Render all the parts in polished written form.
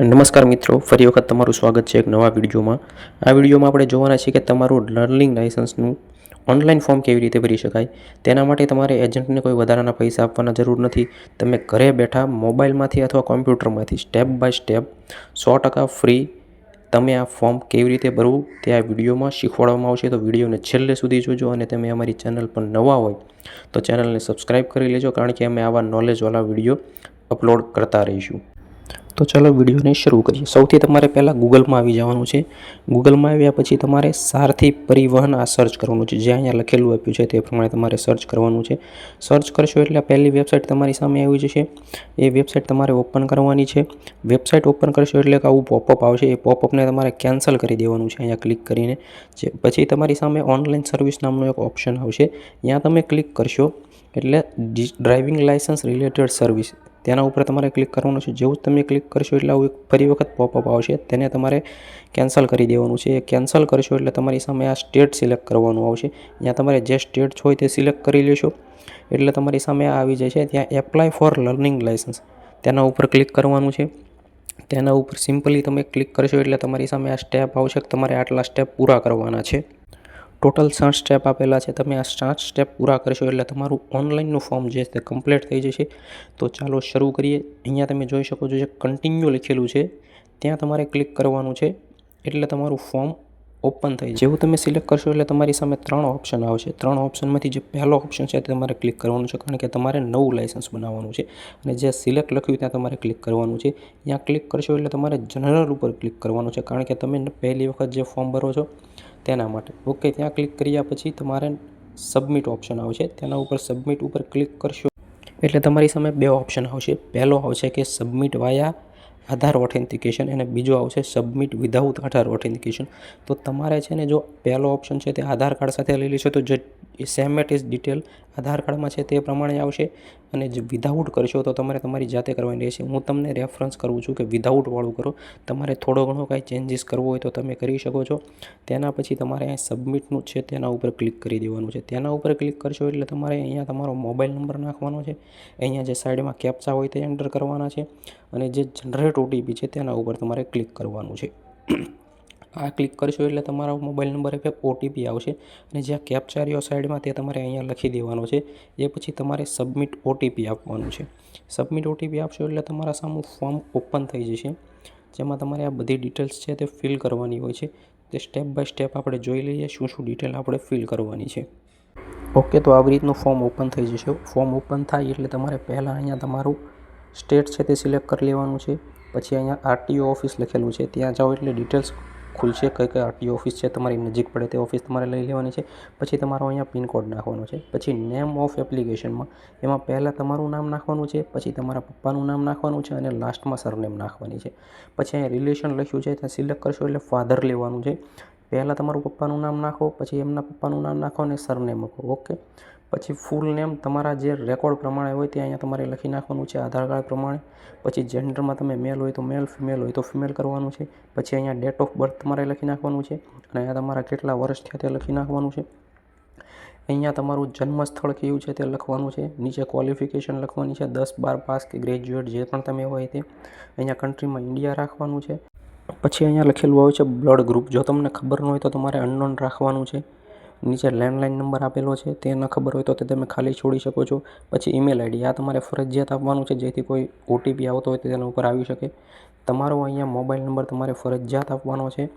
નમસ્કાર મિત્રો, ફરી વખત તમારું સ્વાગત છે એક નવા વિડીયોમાં. આ વિડીયોમાં આપણે જોવાના છીએ કે તમારું લર્નિંગ લાઇસન્સનું ઓનલાઈન ફોર્મ કેવી રીતે ભરી શકાય. તેના માટે તમારે એજન્ટને કોઈ વધારાના પૈસા આપવાના જરૂર નથી. તમે ઘરે બેઠા મોબાઈલમાંથી અથવા કોમ્પ્યુટરમાંથી સ્ટેપ બાય સ્ટેપ 100% ફ્રી તમે આ ફોર્મ કેવી રીતે ભરવું તે આ વિડીયોમાં શીખવાડવામાં આવશે. તો વિડીયોને છેલ્લે સુધી જોજો અને તમે અમારી ચેનલ પર નવા હોય તો ચેનલને સબસ્ક્રાઈબ કરી લેજો, કારણ કે અમે આવા નોલેજવાળા વિડીયો અપલોડ કરતા રહીશું. તો ચાલો વિડીયોને શરૂ કરીએ. સૌથી તમારે પહેલાં ગૂગલમાં આવી જવાનું છે. ગૂગલમાં આવ્યા પછી તમારે સારથી પરિવહન આ સર્ચ કરવાનું છે. જે અહીંયા લખેલું આપ્યું છે તે પ્રમાણે તમારે સર્ચ કરવાનું છે. સર્ચ કરશો એટલે પહેલી વેબસાઇટ તમારી સામે આવી જશે. એ વેબસાઇટ તમારે ઓપન કરવાની છે. વેબસાઇટ ઓપન કરશો એટલે આવું પોપઅપ આવશે. એ પોપઅપને તમારે કેન્સલ કરી દેવાનું છે અહીંયા ક્લિક કરીને. પછી તમારી સામે ઓનલાઈન સર્વિસ નામનો એક ઓપ્શન આવશે. ત્યાં તમે ક્લિક કરશો એટલે ડ્રાઇવિંગ લાઇસન્સ રિલેટેડ સર્વિસ તેના ઉપર તમારે ક્લિક કરવાનું છે. જેવું જ તમે ક્લિક કરશો એટલે આવું ફરી વખત પોપઅપ આવશે. તેને તમારે કેન્સલ કરી દેવાનું છે. એ કેન્સલ કરશો એટલે તમારી સામે આ સ્ટેટ સિલેક્ટ કરવાનું આવશે. ત્યાં તમારે જે સ્ટેટ હોય તે સિલેક્ટ કરી લેશો એટલે તમારી સામે આ આવી જાય છે. ત્યાં એપ્લાય ફોર લર્નિંગ લાઇસન્સ તેના ઉપર ક્લિક કરવાનું છે. તેના ઉપર સિમ્પલી તમે ક્લિક કરશો એટલે તમારી સામે આ સ્ટેપ આવશે. તમારે આટલા સ્ટેપ પૂરા કરવાના છે. ટોટલ 60 સ્ટેપ આપેલા છે. તમે આ 60 સ્ટેપ પૂરા કરશો એટલે તમારું ઓનલાઈનનું ફોર્મ જે છે તે કમ્પ્લીટ થઈ જશે. તો ચાલો શરૂ કરીએ. અહીંયા તમે જોઈ શકો છો જે કન્ટિન્યુ લખેલું છે ત્યાં તમારે ક્લિક કરવાનું છે એટલે તમારું ફોર્મ ઓપન થઈ જાય. જેવું તમે સિલેક્ટ કરશો એટલે તમારી સામે 3 ઓપ્શન આવશે. 3 ઓપ્શનમાંથી જે પહેલો ઓપ્શન છે તે તમારે ક્લિક કરવાનું છે, કારણ કે તમારે નવું લાઇસન્સ બનાવવાનું છે. અને જે સિલેક્ટ લખ્યું ત્યાં તમારે ક્લિક કરવાનું છે. ત્યાં ક્લિક કરશો એટલે તમારે જનરલ ઉપર ક્લિક કરવાનું છે, કારણ કે તમે પહેલી વખત જે ફોર્મ ભરો છો તેના માટે. ઓકે, ત્યાં ક્લિક કર્યા પછી તમારે સબમિટ ઓપ્શન આવશે. તેના ઉપર સબમિટ ઉપર ક્લિક કરશો એટલે તમારી સામે 2 ઓપ્શન આવશે. પહેલો આવશે કે સબમિટ વાયા આધાર ઓથેન્ટિકેશન અને બીજો આવશે સબમિટ વિધાઉટ આધાર ઓથેન્ટિકેશન. તો તમારે છે ને જો પહેલો ઓપ્શન છે તે આધાર કાર્ડ સાથે લઈ લેશો તો જે સેમ એટ ઇઝ ડિટેલ આધાર કાર્ડમાં છે તે પ્રમાણે આવશે. અને જે વિધાઉટ કરશો તો તમારે તમારી જાતે કરવાની રહેશે. હું તમને રેફરન્સ કરું છું કે વિધાઉટવાળું કરો. તમારે થોડો ઘણો કાંઈ ચેન્જીસ કરવો હોય તો તમે કરી શકો છો. તેના પછી તમારે અહીં સબમિટનું છે તેના ઉપર ક્લિક કરી દેવાનું છે. તેના ઉપર ક્લિક કરશો એટલે તમારે અહીંયા તમારો મોબાઈલ નંબર નાખવાનો છે. અહીંયા જે સાઈડમાં કેપ્ચા હોય તે એન્ટર કરવાના છે અને જે જનરેટ ઓટીપી છે તેના ઉપર તમારે ક્લિક કરવાનું છે. આ ક્લિક કરશો એટલે તમારા મોબાઈલ નંબર પર ઓટીપી આવશે અને જ્યાં કેપ્ચા રહ્યો સાઈડમાં તે તમારે અહીંયા લખી દેવાનો છે. એ પછી તમારે સબમિટ ઓટીપી આપવાનું છે. સબમિટ ઓટીપી આપશો એટલે તમારા સામે ફોર્મ ઓપન થઈ જશે, જેમાં તમારે આ બધી ડિટેલ્સ છે તે ફિલ કરવાની હોય છે. તે સ્ટેપ બાય સ્ટેપ આપણે જોઈ લઈએ શું ડિટેલ આપણે ફિલ કરવાની છે. ઓકે, તો આવી રીતનું ફોર્મ ઓપન થઈ જશે. ફોર્મ ઓપન થાય એટલે તમારે પહેલાં અહીંયા તમારું સ્ટેટ છે તે સિલેક્ટ કરી લેવાનું છે. પછી અહીંયા આરટીઓ ઓફિસ લખેલું છે ત્યાં જાઓ એટલે ડિટેલ્સ ખુલશે. કઈ આરટીઓ ઓફિસ છે તમારી નજીક પડે તે ઓફિસ તમારે લઈ લેવાની છે. પછી તમારો અહીંયા પિનકોડ નાખવાનો છે. પછી નેમ ઓફ એપ્લિકેશનમાં એમાં પહેલાં તમારું નામ નાખવાનું છે, પછી તમારા પપ્પાનું નામ નાખવાનું છે અને લાસ્ટમાં સરનેમ નાખવાની છે. પછી અહીંયા રિલેશન લખ્યું છે ત્યાં સિલેક્ટ કરશો એટલે ફાધર લેવાનું છે. પહેલાં તમારું પપ્પાનું નામ નાખો, પછી એમના પપ્પાનું નામ નાખો અને સરનેમ મૂકો. ઓકે, પછી ફૂલ નેમ તમારા જે રેકોર્ડ પ્રમાણે હોય તે અહીંયા તમારે લખી નાખવાનું છે આધાર કાર્ડ પ્રમાણે. પછી જેન્ડરમાં તમે મેલ હોય તો મેલ, ફિમેલ હોય તો ફિમેલ કરવાનું છે. પછી અહીંયા ડેટ ઓફ બર્થ તમારે લખી નાખવાનું છે અને અહીંયા તમારા કેટલા વર્ષ થયા તે લખી નાખવાનું છે. અહીંયા તમારું જન્મ સ્થળ કયું છે તે લખવાનું છે. નીચે ક્વોલિફિકેશન લખવાની છે, 10-12 પાસ કે ગ્રેજ્યુએટ જે પણ તમે હોય તે. અહીંયા કન્ટ્રીમાં ઇન્ડિયા રાખવાનું છે. પછી અહીંયા લખેલું આવે છે બ્લડ ગ્રુપ. જો તમને ખબર ન હોય તો તમારે અનનોન રાખવાનું છે. નીચે લેન્ડલાઇન નંબર આપેલો છે તે ન ખબર હોય તો તે તમે ખાલી છોડી શકો છો. પછી ઈમેલ આઈડી આ તમારે ફરજિયાત આપવાનું છે, જેથી કોઈ ઓટીપી આવતો હોય તો તેના ઉપર આવી શકે. તમારો અહીંયા મોબાઈલ નંબર તમારે ફરજિયાત આપવાનો છે.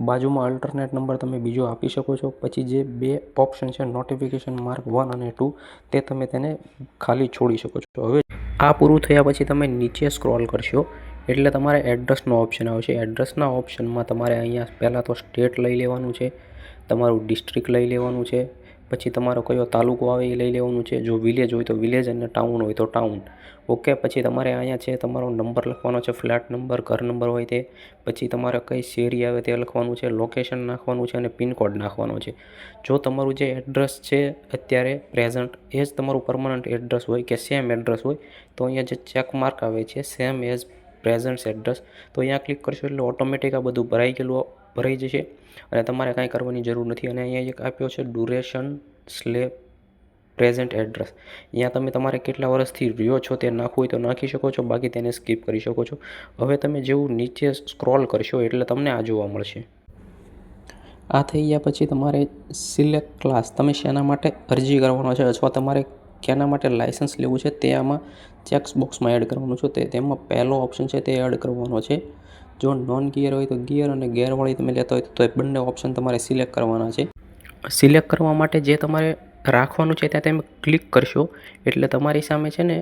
બાજુમાં અલ્ટરનેટ નંબર તમે બીજો આપી શકો છો. પછી જે 2 ઓપ્શન છે નોટિફિકેશન માર્ક 1 અને 2 તે તમે તેને ખાલી છોડી શકો છો. હવે આ પૂરું થયા પછી તમે નીચે સ્ક્રોલ કરશો એટલે તમારે એડ્રેસનો ઓપ્શન આવશે. એડ્રેસના ઓપ્શનમાં તમારે અહીંયા પહેલાં તો સ્ટેટ લઈ લેવાનું છે, તમારું ડિસ્ટ્રિક્ટ લઈ લેવાનું છે, પછી તમારો કયો તાલુકો આવે એ લઈ લેવાનું છે. જો વિલેજ હોય તો વિલેજ અને ટાઉન હોય તો ટાઉન. ઓકે, પછી તમારે અહીંયા છે તમારો નંબર લખવાનો છે, ફ્લેટ નંબર, ઘર નંબર હોય તે. પછી તમારે કઈ શેરી આવે તે લખવાનું છે, લોકેશન નાખવાનું છે અને પિનકોડ નાખવાનો છે. જો તમારું જે એડ્રેસ છે અત્યારે પ્રેઝન્ટ એ જ તમારું પરમનન્ટ એડ્રેસ હોય કે સેમ એડ્રેસ હોય તો અહીંયા જે ચેક માર્ક આવે છે સેમ એઝ પ્રેઝન્ટ એડ્રેસ તો અહીંયા ક્લિક કરશો એટલે ઓટોમેટિક આ બધું ભરાઈ જશે અને તમારે કાંઈ કરવાની જરૂર નથી. અને અહીંયા એક આપ્યો છે ડ્યુરેશન સ્લેબ પ્રેઝન્ટ એડ્રેસ. અહીંયા તમે તમારે કેટલા વર્ષથી રહ્યો છો તે નાખવું હોય તો નાખી શકો છો, બાકી તેને સ્કીપ કરી શકો છો. હવે તમે જેવું નીચે સ્ક્રોલ કરશો એટલે તમને આ જોવા મળશે. આ થઈ ગયા પછી તમારે સિલેક્ટ ક્લાસ, તમે શેના માટે અરજી કરવાનો છે અથવા તમારે કેના માટે લાઇસન્સ લેવું છે તે આમાં ચેક્સ બોક્સમાં એડ કરવાનું છે. તેમાં પહેલો ઓપ્શન છે તે એડ કરવાનો છે. જો નોન ગિયર હોય તો ગિયર, અને ગિયરવાળી તમે લેતા હોય તો બંને ઓપ્શન તમારે સિલેક્ટ કરવાના છે. સિલેક્ટ કરવા માટે જે તમારે રાખવાનું છે ત્યાં તમે ક્લિક કરશો એટલે તમારી સામે છે ને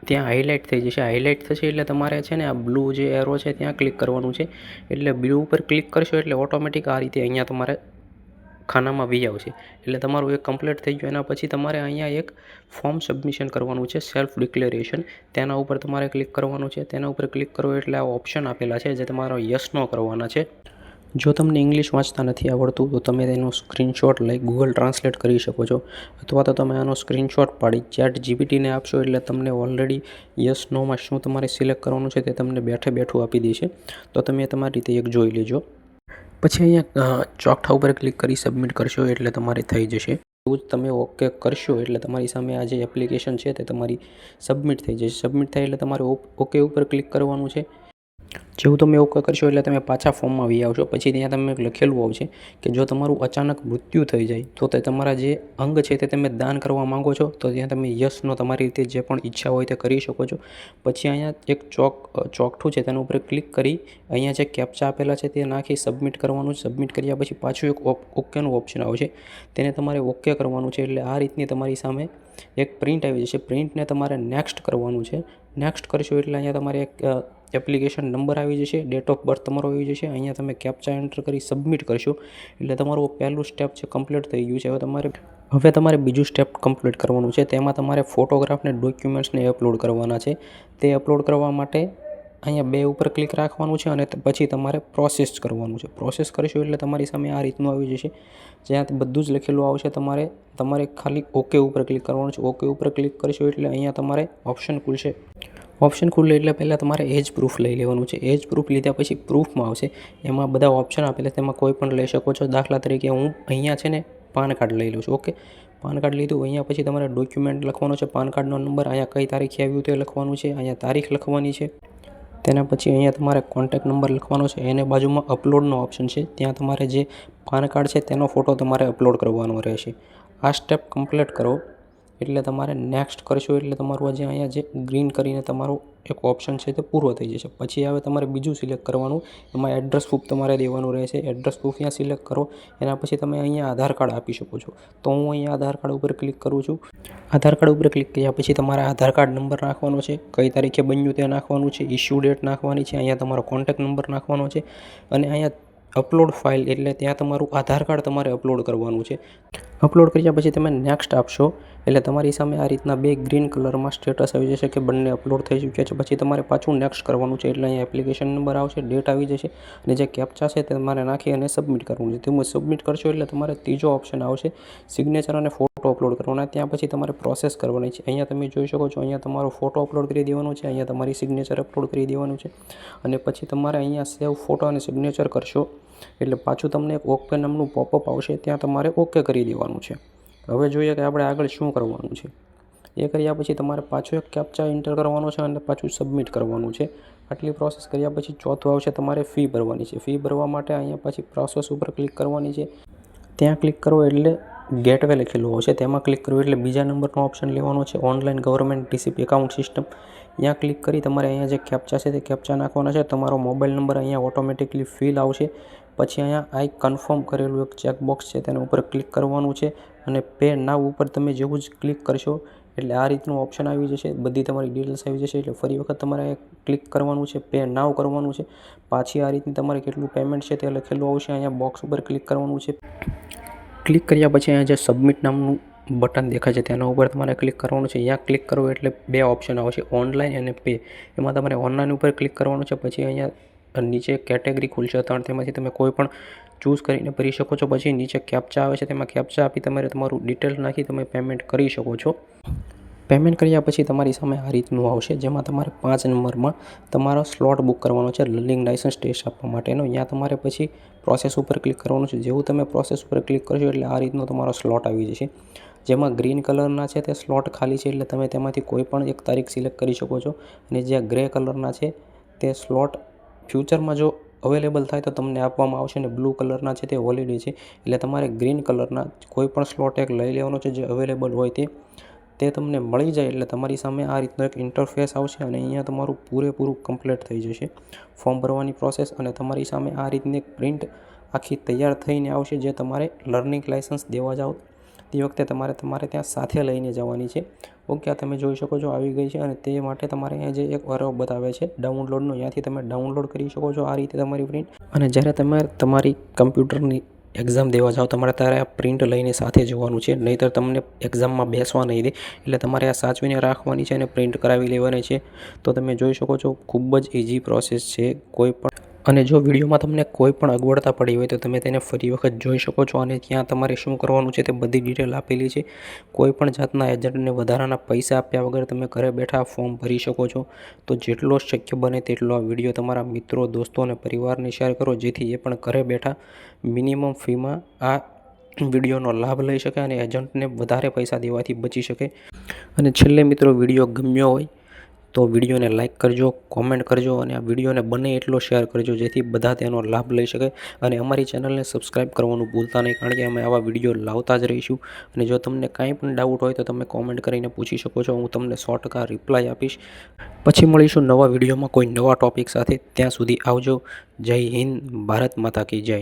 ત્યાં હાઇલાઇટ થઈ જશે. હાઇલાઇટ થશે એટલે તમારે છે ને આ બ્લુ જે એરો છે ત્યાં ક્લિક કરવાનું છે. એટલે બ્લુ ઉપર ક્લિક કરશો એટલે ઓટોમેટિક આ રીતે અહીંયા તમારે ખાનામાં વી આવશે. એટલે તમારું એક કમ્પ્લીટ થઈ ગયું. એના પછી તમારે અહીંયા એક ફોર્મ સબમિશન કરવાનું છે, સેલ્ફ ડિક્લેરેશન. તેના ઉપર તમારે ક્લિક કરવાનું છે. તેના ઉપર ક્લિક કરો એટલે આ ઓપ્શન આપેલા છે જે તમારો યસ નો કરવાના છે. જો તમને ઇંગ્લિશ વાંચતા નથી આવડતું તો તમે તેનો સ્ક્રીનશોટ લઈ ગૂગલ ટ્રાન્સલેટ કરી શકો છો, અથવા તો તમે આનો સ્ક્રીનશોટ પાડી ChatGPTને આપશો એટલે તમને ઓલરેડી યસ નોમાં શું તમારે સિલેક્ટ કરવાનું છે તે તમને બેઠે બેઠું આપી દેશે. તો તમે તમારી રીતે એક જોઈ લેજો. પછી અહીંયા ચોકઠા ઉપર ક્લિક કરી સબમિટ કરશો એટલે તમારે થઈ જશે. એવું જ તમે ઓકે કરશો એટલે તમારી સામે આ જે એપ્લિકેશન છે તે તમારી સબમિટ થઈ જશે. સબમિટ થાય એટલે તમારે ઓકે ઉપર ક્લિક કરવાનું છે. જેવું તમે ઓકે કરશો એટલે તમે પાછા ફોર્મમાં આવી આવશો. પછી ત્યાં તમે લખેલું આવશે કે જો તમારું અચાનક મૃત્યુ થઈ જાય તો તે તમારા જે અંગ છે તે તમે દાન કરવા માંગો છો તો ત્યાં તમે યસનો તમારી રીતે જે પણ ઈચ્છા હોય તે કરી શકો છો. પછી અહીંયા એક ચોકઠું છે તેના ઉપર ક્લિક કરી અહીંયા જે કેપ્ચા આપેલા છે તે નાખી સબમિટ કરવાનું. સબમિટ કર્યા પછી પાછું એક ઓકેનું ઓપ્શન આવશે, તેને તમારે ઓકે કરવાનું છે. એટલે આ રીતની તમારી સામે એક પ્રિન્ટ આવી જશે. પ્રિન્ટને તમારે નેક્સ્ટ કરવાનું છે. નેક્સ્ટ કરશો એટલે અહીંયા તમારે એક એપ્લિકેશન નંબર આવી જશે, ડેટ ઓફ બર્થ તમારો આવી જશે. અહીંયા તમે કેપ્ચા એન્ટર કરી સબમિટ કરશો એટલે તમારું પહેલું સ્ટેપ છે કમ્પ્લીટ થઈ ગયું છે. હવે તમારે બીજું સ્ટેપ કમ્પ્લીટ કરવાનું છે. તેમાં તમારે ફોટોગ્રાફને ડોક્યુમેન્ટ્સને અપલોડ કરવાના છે. તે અપલોડ કરવા માટે અહીંયા 2 ઉપર ક્લિક રાખવાનું છે અને પછી તમારે પ્રોસેસ કરવાનું છે. પ્રોસેસ કરશો એટલે તમારી સામે આ રીતનું આવી જશે, જ્યાં બધું જ લખેલું આવશે. તમારે ખાલી ઓકે ઉપર ક્લિક કરવાનું છે. ઓકે ઉપર ક્લિક કરશો એટલે અહીંયા તમારે ઓપ્શન ખુલશે. ઓપ્શન ખુલે એટલે પહેલાં તમારે એજ પ્રૂફ લઈ લેવાનું છે. એજ પ્રૂફ લીધા પછી પ્રૂફમાં આવશે, એમાં બધા ઓપ્શન આપેલા, તેમાં કોઈ પણ લઈ શકો છો. દાખલા તરીકે હું અહીંયા છે ને પાન કાર્ડ લઈ લઉં છું. ઓકે, પાન કાર્ડ લીધું. અહીંયા પછી તમારે ડોક્યુમેન્ટ લખવાનો છે, પાન કાર્ડનો નંબર, અહીંયા કઈ તારીખે આવ્યું તે લખવાનું છે, અહીંયા તારીખ લખવાની છે. તેના પછી અહીંયા તમારે કોન્ટેક્ટ નંબર લખવાનો છે. એને બાજુમાં અપલોડનો ઓપ્શન છે, ત્યાં તમારે જે પાન કાર્ડ છે તેનો ફોટો તમારે અપલોડ કરવાનો રહેશે. આ સ્ટેપ કમ્પ્લીટ કરો એટલે તમારે નેક્સ્ટ કરશો એટલે તમારું જે અહીંયા જે ગ્રીન કરીને તમારું એક ઓપ્શન છે તે પૂરો થઈ જશે. પછી હવે તમારે બીજું સિલેક્ટ કરવાનું, એમાં એડ્રેસ પ્રૂફ તમારે દેવાનું રહેશે. એડ્રેસ પ્રૂફ અહીંયા સિલેક્ટ કરો. એના પછી તમે અહીંયા આધાર કાર્ડ આપી શકો છો. તો હું અહીંયા આધાર કાર્ડ ઉપર ક્લિક કરું છું. આધાર કાર્ડ ઉપર ક્લિક કર્યા પછી તમારે આધાર કાર્ડ નંબર નાખવાનો છે, કઈ તારીખે બન્યું તે નાખવાનું છે, ઇસ્યુ ડેટ નાખવાની છે, અહીંયા તમારો કોન્ટેક્ટ નંબર નાખવાનો છે, અને અહીંયા અપલોડ ફાઇલ એટલે ત્યાં તમારું આધાર કાર્ડ તમારે અપલોડ કરવાનું છે. અપલોડ કર્યા પછી તમે નેક્સ્ટ આપશો એટલે તમારી સામે આ રીતના 2 ગ્રીન કલરમાં સ્ટેટસ આવી જશે કે બંને અપલોડ થઈ ચૂક્યા છે. પછી તમારે પાછું નેક્સ્ટ કરવાનું છે એટલે અહીંયા એપ્લિકેશન નંબર આવશે, ડેટ આવી જશે, અને જે કેપ્ચા છે તે તમારે નાખી અને સબમિટ કરવાનું છે. તમે સબમિટ કરશો એટલે તમારે ત્રીજો ઓપ્શન આવશે, સિગ્નેચર અને ફોટો અપલોડ કરવાના. ત્યાં પછી તમારે પ્રોસેસ કરવાની છે. અહીંયા તમે જોઈ શકો છો, અહીંયા તમારો ફોટો અપલોડ કરી દેવાનો છે, અહીંયા તમારી સિગ્નેચર અપલોડ કરી દેવાનું છે, અને પછી તમારે અહીંયા સેવ ફોટો અને સિગ્નેચર કરશો એટલે પાછું તમને એક ઓકે નામનું પોપઅપ આવશે, ત્યાં તમારે ઓકે કરી દેવાનું છે. હવે જોઈએ કે આપણે આગળ શું કરવાનું છે. એ કર્યા પછી તમારે પાછું એક કેપ્ચા એન્ટર કરવાનો છે અને પાછું સબમિટ કરવાનું છે. આટલી પ્રોસેસ કર્યા પછી ચોથું આવશે, તમારે ફી ભરવાની છે. ફી ભરવા માટે અહીંયા પછી પ્રોસેસ ઉપર ક્લિક કરવાની છે. ત્યાં ક્લિક કરો એટલે ગેટવે લખેલું આવશે, તેમાં ક્લિક કરવું એટલે બીજા નંબરનો ઓપ્શન લેવાનો છે, online government receipt account system. ત્યાં ક્લિક કરી તમારે અહીંયા જે કેપ્ચા છે તે કેપ્ચા નાખવાના છે. તમારો મોબાઈલ નંબર અહીંયા ઓટોમેટિકલી ફિલ આવશે. પછી અહીંયા આઈ કન્ફર્મ કરેલું એક ચેકબોક્સ છે તેના ઉપર ક્લિક કરવાનું છે, અને પે નાવ ઉપર તમે જેવું જ ક્લિક કરશો એટલે આ રીતનું ઓપ્શન આવી જશે, બધી તમારી ડિટેલ્સ આવી જશે. એટલે ફરી વખત તમારે ક્લિક કરવાનું છે, પે નાવ કરવાનું છે. પાછી આ રીતની તમારે કેટલું પેમેન્ટ છે તે લખેલું આવશે. અહીંયા બોક્સ ઉપર ક્લિક કરવાનું છે. ક્લિક કર્યા પછી અહીંયા જે સબમિટ નામનું બટન દેખાય છે તેના ઉપર તમારે ક્લિક કરવાનું છે. અહીંયા ક્લિક કરો એટલે 2 ઓપ્શન આવશે, ઓનલાઈન અને પે. એમાં તમારે ઓનલાઈન ઉપર ક્લિક કરવાનું છે. પછી અહીંયા નીચે કેટેગરી ખુલશે 3, તેમાંથી તમે કોઈ પણ ચૂઝ કરીને ભરી શકો છો. પછી નીચે કેપ્ચા આવે છે, તેમાં કેપ્ચા આપી તમારે તમારું ડિટેલ નાખી તમે પેમેન્ટ કરી શકો છો. પેમેન્ટ કર્યા પછી તમારી સામે આ રીતનું આવશે, જેમાં તમારે 5 નંબરમાં તમારો સ્લોટ બુક કરવાનો છે લર્નિંગ લાઇસન્સ ટેસ્ટ આપવા માટેનો. અહીંયા તમારે પછી પ્રોસેસ ઉપર ક્લિક કરવાનું છે. જેવું તમે પ્રોસેસ ઉપર ક્લિક કરશો એટલે આ રીતનો તમારો સ્લોટ આવી જશે. જેમાં ગ્રીન કલરના છે તે સ્લોટ ખાલી છે, એટલે તમે તેમાંથી કોઈ પણ એક તારીખ સિલેક્ટ કરી શકો છો. અને જે ગ્રે કલરના છે તે સ્લોટ ફ્યુચરમાં જો અવેલેબલ થાય તો તમને આપવામાં આવશે. અને બ્લુ કલરના છે તે હોલિડે છે, એટલે તમારે ગ્રીન કલરના કોઈ પણ સ્લોટ એક લઈ લેવાનો છે જે અવેલેબલ હોય તે તમને મળી જાય. એટલે તમારી સામે આ રીતનો એક ઇન્ટરફેસ આવશે અને અહીંયા તમારું પૂરેપૂરું કમ્પ્લીટ થઈ જશે ફોર્મ ભરવાની પ્રોસેસ. અને તમારી સામે આ રીતની એક પ્રિન્ટ આખી તૈયાર થઈને આવશે, જે તમારે લર્નિંગ લાઇસન્સ દેવા જાઓ તે વખતે તમારે ત્યાં સાથે લઈને જવાની છે. ઓકે, આ તમે જોઈ શકો છો આવી ગઈ છે. અને તે માટે તમારે અહીંયા જે એક એરો બતાવે છે ડાઉનલોડનો, ત્યાંથી તમે ડાઉનલોડ કરી શકો છો આ રીતે તમારી પ્રિન્ટ. અને જ્યારે તમે તમારી કમ્પ્યુટરની એક્ઝામ દેવા જાઓ તમારે ત્યારે આ પ્રિન્ટ લઈને સાથે જવાનું છે, નહીંતર તમને એક્ઝામમાં બેસવા નહીં દે. એટલે તમારે આ સાચવીને રાખવાની છે અને પ્રિન્ટ કરાવી લેવાની છે. તો તમે જોઈ શકો છો ખૂબ જ ઇઝી પ્રોસેસ છે. અને જો વિડીયોમાં તમને કોઈ પણ અગવડતા પડી હોય તો તમે તેને ફરી વખત જોઈ શકો છો. અને ત્યાં તમારે શું કરવાનું છે તે બધી ડિટેલ આપેલી છે. કોઈ પણ જાતના એજન્ટને વધારાના પૈસા આપ્યા વગર તમે ઘરે બેઠા ફોર્મ ભરી શકો છો. તો જેટલો શક્ય બને તેટલો આ વિડીયો તમારા મિત્રો, દોસ્તો અને પરિવારને શેર કરો, જેથી એ પણ ઘરે બેઠા મિનિમમ ફીમાં આ વિડીયોનો લાભ લઈ શકે અને એજન્ટને વધારે પૈસા દેવાથી બચી શકે. અને છેલ્લે મિત્રો, વિડીયો ગમ્યો હોય તો વિડીયોને લાઇક કરજો, કોમેન્ટ કરજો અને આ વિડીયોને બને એટલો શેર કરજો, જેથી બધા તેનો લાભ લઈ શકે. અને અમારી ચેનલને સબસ્ક્રાઈબ કરવાનું ભૂલતા નહીં, કારણ કે અમે આવા વિડીયો લાવતા જ રહીશું. અને જો તમને કાંઈ પણ ડાઉટ હોય તો તમે કોમેન્ટ કરીને પૂછી શકો છો, હું તમને 100% રિપ્લાય આપીશ. પછી મળીશું નવા વિડીયોમાં કોઈ નવા ટૉપિક સાથે. ત્યાં સુધી આવજો. જય હિન્દ, ભારત માતા કી જય.